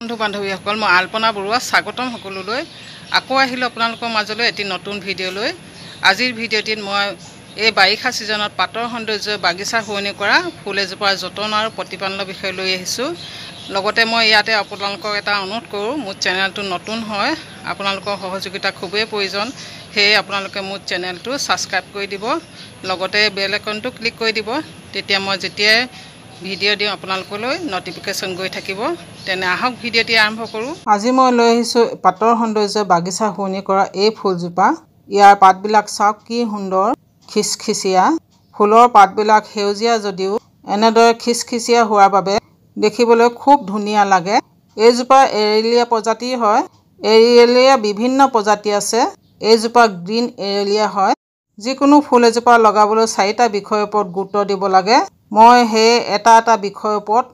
বন্ধু বান্ধৱীসকল মই আলপনা বৰুৱা স্বাগতম সকলোলৈ আকৌ আহিলো আপোনালোকৰ মাজলৈ এটি নতুন ভিডিঅ' লৈ আজিৰ ভিডিঅ'টিত মই এই বাৰিষা সিজনত পাতৰ সৌন্দৰ্য বাগিচা শুৱনি কৰা ফুল এজোপাৰ যতন আৰু প্ৰতিপালনৰ বিষয় লৈ আহিছো লগতে মই ইয়াতে আপোনালোকক এটা অনুৰোধ কৰোঁ মোৰ চেনেলটো নতুন হয় আপোনালোকৰ সহযোগিতা খুবেই প্ৰয়োজন হেই আপোনালোকে মোৰ চেনেলটো সাবস্ক্ৰাইব কৰি দিব লগতে বেল আইকনটো ক্লিক কৰি দিব তেতিয়া মই যেতিয়া ভিডিঅ' দিওঁ আপোনালোকলৈ নটিফিকেশ্যন গৈ থাকিব তেনে আহক ভিডিঅ'টি আৰম্ভ কৰোঁ আজি মই লৈ আহিছোঁ পাতৰ সৌন্দৰ্য বাগিচা শুৱনি কৰা এই ফুলজোপা ইয়াৰ পাতবিলাক চাওক কি সুন্দৰ খিচখিচিয়া ফুলৰ পাতবিলাক সেউজীয়া যদিও এনেদৰে খিচখিচিয়া হোৱাৰ বাবে দেখিবলৈ খুব ধুনীয়া লাগে এইজোপা এৰেলিয়া প্ৰজাতিৰ হয় এৰেলিয়া বিভিন্ন প্ৰজাতি আছে এইজোপা গ্ৰীণ এৰেলিয়া হয় যিকোনো ফুল এজোপা লগাবলৈ চাৰিটা বিষয়ৰ ওপৰত গুৰুত্ব দিব লাগে মই সেই এটা বিষয়ৰ ওপৰত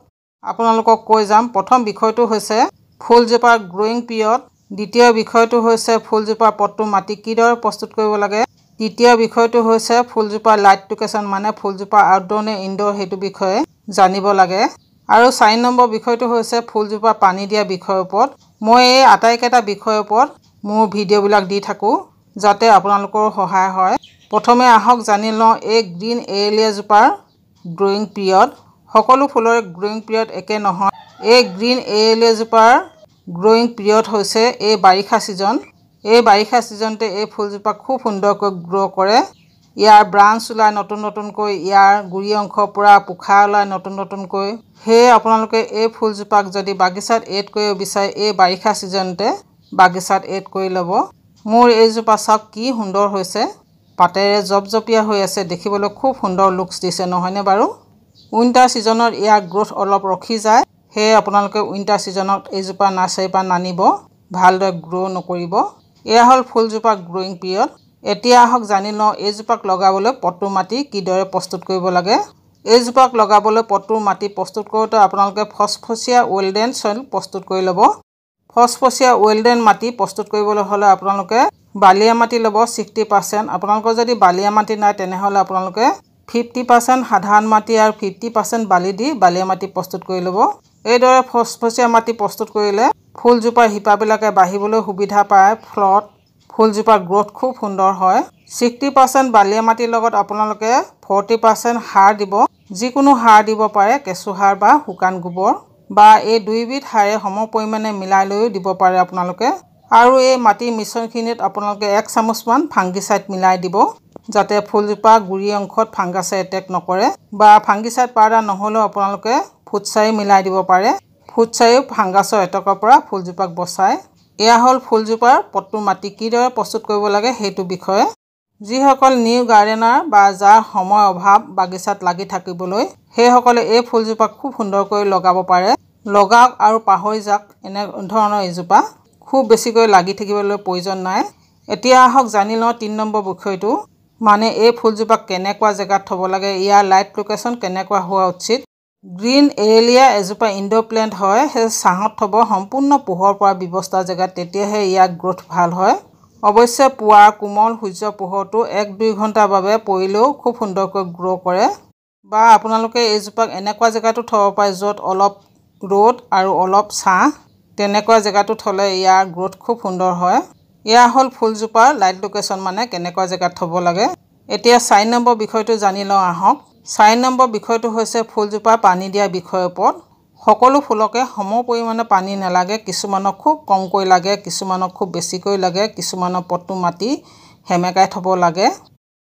আপোনালোকক কৈ যাম প্ৰথম বিষয়টো হৈছে ফুলজোপাৰ গ্ৰোইং পিৰিয়ড দ্বিতীয় বিষয়টো হৈছে ফুলজোপাৰ পট্টু মাটি কিদৰে প্ৰস্তুত কৰিব লাগে তৃতীয় বিষয়টো হৈছে ফুলজোপাৰ লাইট লোকেশ্যন মানে ফুলজোপা আউটডোৰ নে ইনডোৰ সেইটো বিষয়ে জানিব লাগে আৰু 4 নম্বৰ বিষয়টো হৈছে ফুলজোপা পানী দিয়া বিষয়ৰ ওপৰত মই এই আটাইকেইটা বিষয়ৰ ওপৰত মোৰ ভিডিঅ'বিলাক দি থাকোঁ যাতে আপোনালোকৰ সহায় হয় প্ৰথমে আহক জানি লওঁ এই গ্ৰীণ এৰেলিয়া জোপাৰ গ্ৰোইং পিৰিয়ড সকলো ফুলৰ গ্ৰোইং পিৰিয়ড একে নহয় এই গ্ৰীণ এৰেলিয়া জোপাৰ গ্ৰোইং পিৰিয়ড হৈছে এই বাৰিষা সিজনতে এই ফুলজোপা খুব সুন্দৰকৈ গ্ৰো কৰে ইয়াৰ ব্ৰাঞ্চ ওলাই নতুনকৈ ইয়াৰ গুৰি অংশ পুৰা পোখা ওলাই নতুনকৈ সেয়ে আপোনালোকে এই ফুলজোপাক যদি বাগিচাত এড কৰিব বিচাৰে এই বাৰিষা সিজনতে বাগিচাত এড কৰি ল'ব মোৰ এইজোপা চাওক কি সুন্দৰ হৈছে পাতেৰে জপজপীয়া হৈ আছে দেখিবলৈ খুব সুন্দৰ লুকছ দিছে নহয়নে বাৰু উইন্টাৰ সিজনত ইয়াৰ গ্ৰোথ অলপ ৰখি যায় সেয়ে আপোনালোকে উইন্টাৰ সিজনত এইজোপা নাৰ্চাৰীৰ পৰা নানিব ভালদৰে গ্ৰো নকৰিব এয়া হ'ল ফুলজোপা গ্ৰোইং পিৰিয়ড এতিয়া আহক জানি লওঁ এইজোপাক লগাবলৈ পট্টু মাটি কিদৰে প্ৰস্তুত কৰিব লাগে এইজোপাক লগাবলৈ পট্টু মাটি প্ৰস্তুত কৰোঁতে আপোনালোকে ফচফচীয়া ৱেলডেন চইল প্ৰস্তুত কৰি ল'ব ফচফচীয়া ৱেলডেন মাটি প্ৰস্তুত কৰিবলৈ হ'লে আপোনালোকে বালিয়া মাটি ল'ব 60% আপোনালোকৰ যদি বালিয়া মাটি নাই তেনেহ'লে আপোনালোকে 50% সাধাৰণ মাটি আৰু 50% বালি দি বালিয়া মাটি প্ৰস্তুত কৰি ল'ব এইদৰে ফচফচীয়া মাটি প্ৰস্তুত কৰিলে ফুলজোপাৰ শিপাবিলাকে বাঢ়িবলৈ সুবিধা পায় ফলত ফুলজোপাৰ গ্ৰোথ খুব সুন্দৰ হয় 60% বালিয়া মাটিৰ লগত আপোনালোকে 40% সাৰ দিব যিকোনো সাৰ দিব পাৰে কেঁচু সাৰ বা শুকান গোবৰ বা এই দুইবিধ সাৰে সম পৰিমাণে মিলাই লৈও দিব পাৰে আপোনালোকে আৰু এই মাটি মিশ্ৰণখিনিত আপোনালোকে 1 চামুচমান ফাংগিচাইড মিলাই দিব যাতে ফুলজোপা গুৰি অংশত ফাংগাছে এটেক নকৰে বা ফাংগিচাইড পাউডাৰ নহলেও আপোনালোকে ফুটছাই মিলাই দিব পাৰে ফুটছাইও ফাংগাছৰ এটেকৰ পৰা ফুলজোপাক বচায় এয়া হ'ল ফুলজোপাৰ পট্টু মাটি কিদৰে প্ৰস্তুত কৰিব লাগে সেইটো বিষয়ে যিসকল নিউ গাৰ্ডেনাৰ বা যাৰ সময় অভাৱ বাগিচাত লাগি থাকিবলৈ সেইসকলে এই ফুলজোপা খুব সুন্দৰকৈ লগাব পাৰে লগাওক আৰু পাহৰি যাওক এনে ধৰণৰ এইজোপা খুব বেছিকৈ লাগি থাকিবলৈ প্ৰয়োজন নাই এতিয়া আহক জানি লওঁ 3 নম্বৰ বিষয়টো মানে এই ফুলজোপাক কেনেকুৱা জেগাত থব লাগে ইয়াৰ লাইট লোকেশ্যন কেনেকুৱা হোৱা উচিত গ্ৰীণ এৰেলিয়া এজোপা ইনডোৰ প্লেণ্ট হয় সেই ছাঁত থব সম্পূৰ্ণ পোহৰ পৰা ব্যৱস্থা জেগাত তেতিয়াহে ইয়াৰ গ্ৰোথ ভাল হয় অৱশ্যে পুৱাৰ কোমল সূৰ্য পোহৰটো 1-2 ঘণ্টাৰ বাবে পৰিলেও খুব সুন্দৰকৈ গ্ৰো কৰে বা আপোনালোকে এইজোপাক এনেকুৱা জেগাতো থব পাৰে য'ত অলপ ৰ'দ আৰু অলপ ছাঁ তেনেকুৱা জেগাতো থলে ইয়াৰ গ্ৰোথ খুব সুন্দৰ হয় এয়া হ'ল ফুলজোপাৰ লাইট লোকেশ্যন মানে কেনেকুৱা জেগাত থব লাগে এতিয়া 4 নম্বৰ বিষয়টো জানি লওঁ আহক 4 নম্বৰ বিষয়টো হৈছে ফুলজোপা পানী দিয়া বিষয়ৰ ওপৰত সকলো ফুলকে সম পৰিমাণে পানী নালাগে কিছুমানক খুব কমকৈ লাগে কিছুমানক খুব বেছিকৈ লাগে কিছুমানৰ পট্টু মাটি হেমেকাই থব লাগে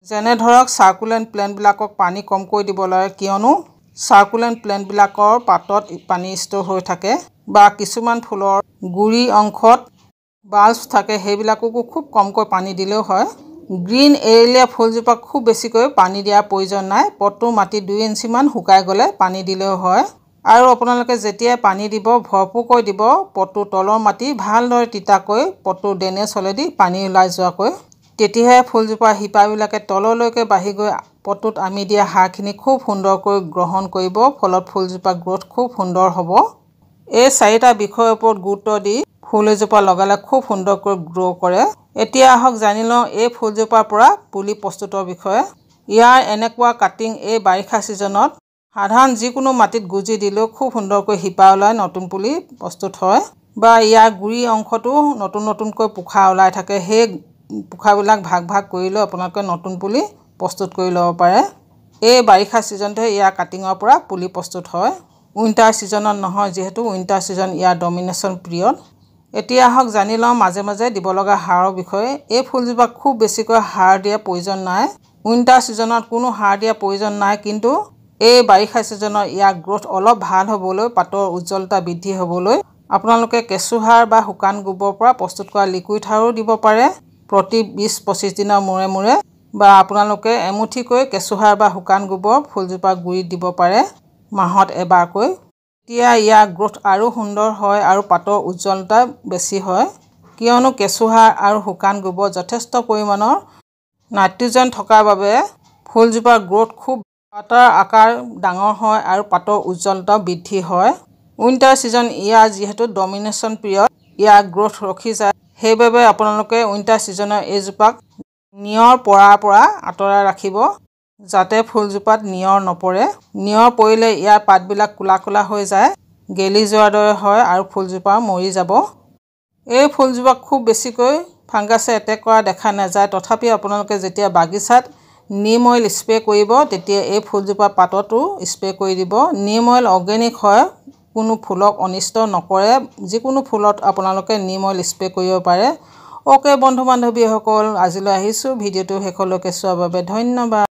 যেনে ধৰক সাৰ্কুলেন্ট প্লেণ্টবিলাকক পানী কমকৈ দিব লাগে কিয়নো সাৰ্কুলেন্ট প্লেণ্টবিলাকৰ পাতত পানী ষ্টৰ হৈ থাকে বা কিছুমান ফুলৰ গুৰি অংশত বাল্বছ থাকে সেইবিলাককো খুব কমকৈ পানী দিলেও হয় গ্ৰীণ এৰেলিয়া ফুলজোপাক খুব বেছিকৈ পানী দিয়াৰ প্ৰয়োজন নাই পট্টু মাটি 2 ইঞ্চিমান শুকাই গ'লে পানী দিলেও হয় আৰু আপোনালোকে যেতিয়া পানী দিব ভৰপূৰকৈ দিব পট্টুৰ তলৰ মাটি ভালদৰে তিতাকৈ পট্টুৰ ড্ৰেনেজ হ'লেদি পানী ওলাই যোৱাকৈ তেতিয়াহে ফুলজোপাৰ শিপাবিলাকে তললৈকে বাঢ়ি গৈ পট্টুত আমি দিয়া সাৰখিনি খুব সুন্দৰকৈ গ্ৰহণ কৰিব ফলত ফুলজোপা গ্ৰোথ খুব সুন্দৰ হ'ব এই 4টা বিষয়ৰ ওপৰত গুৰুত্ব দি ফুল এজোপা লগালে খুব সুন্দৰকৈ গ্ৰো কৰে এতিয়া আহক জানি লওঁ এই ফুলজোপাৰ পৰা পুলি প্ৰস্তুতৰ বিষয়ে ইয়াৰ এনেকুৱা কাটিং এই বাৰিষা সিজনত সাধাৰণ যিকোনো মাটিত গুজি দিলেও খুব সুন্দৰকৈ শিপা ওলাই নতুন পুলি প্ৰস্তুত হয় বা ইয়াৰ গুৰি অংশটো নতুনকৈ পোখা ওলাই থাকে সেই পোখাবিলাক ভাগ কৰিলে আপোনালোকে নতুন পুলি প্ৰস্তুত কৰি ল'ব পাৰে এই বাৰিষা সিজনতে ইয়াৰ কাটিঙৰ পৰা পুলি প্ৰস্তুত হয় উইন্টাৰ সিজনত নহয় যেহেতু উইন্টাৰ সিজন ইয়াৰ ডমিনেশ্যন পিৰিয়ড এতিয়া হক জানি লওঁ মাজে মাজে দিব লগা সাৰৰ বিষয়ে এই ফুলজোপা খুব বেছিকৈ সাৰ দিয়া প্ৰয়োজন নাই উইন্টাৰ সিজনত কোনো সাৰ দিয়া প্ৰয়োজন নাই কিন্তু এই বাৰিষা সিজনত ইয়াৰ গ্ৰোথ অলপ ভাল হ'বলৈ পাতৰ উজ্জ্বলতা বৃদ্ধি হ'বলৈ আপোনালোকে কেঁচু সাৰ বা শুকান গোবৰৰ পৰা প্ৰস্তুত কৰা লিকুইড সাৰো দিব পাৰে প্ৰতি 20-25 দিনৰ মূৰে বা আপোনালোকে এমুঠিকৈ কেঁচু সাৰ বা শুকান গোবৰ ফুলজোপা গুৰিত দিব পাৰে মাহত এবাৰকৈ এতিয়া ইয়াৰ গ্ৰোথ আৰু সুন্দৰ হয় আৰু পাতৰ উজ্জ্বলতা বেছি হয় কিয়নো কেঁচু সাৰ আৰু শুকান গোবৰ যথেষ্ট পৰিমাণৰ নাইট্ৰজেন থকাৰ বাবে ফুলজোপাৰ গ্ৰোথ খুব পাতৰ আকাৰ ডাঙৰ হয় আৰু পাতৰ উজ্জ্বলতা বৃদ্ধি হয় উইন্টাৰ সিজন ইয়াৰ যেহেতু ডমিনেশ্যন পিৰিয়ড ইয়াৰ গ্ৰোথ ৰখি যায় সেইবাবে আপোনালোকে উইন্টাৰ সিজনৰ এইজোপাক নিয়ৰ পৰা আঁতৰাই ৰাখিব যাতে ফুলজোপাত নিয়ৰ নপৰে নিয়ৰ পৰিলে ইয়াৰ পাতবিলাক কোলা হৈ যায় গেলি যোৱাৰ দৰে হয় আৰু ফুলজোপা মৰি যাব এই ফুলজোপাক খুব বেছিকৈ ফাংগাছে এটেক কৰা দেখা নাযায় তথাপি আপোনালোকে যেতিয়া বাগিচাত নিম অইল স্প্ৰে কৰিব তেতিয়া এই ফুলজোপা পাততো স্প্ৰে কৰি দিব নিম অইল অৰ্গেনিক হয় কোনো ফুলক অনিষ্ট নকৰে যিকোনো ফুলত আপোনালোকে নিম অইল স্প্ৰে কৰিব পাৰে ওকে বন্ধু বান্ধৱীসকল আজিলৈ আহিছো ভিডিঅ'টো শেষলৈকে চোৱাৰ বাবে ধন্যবাদ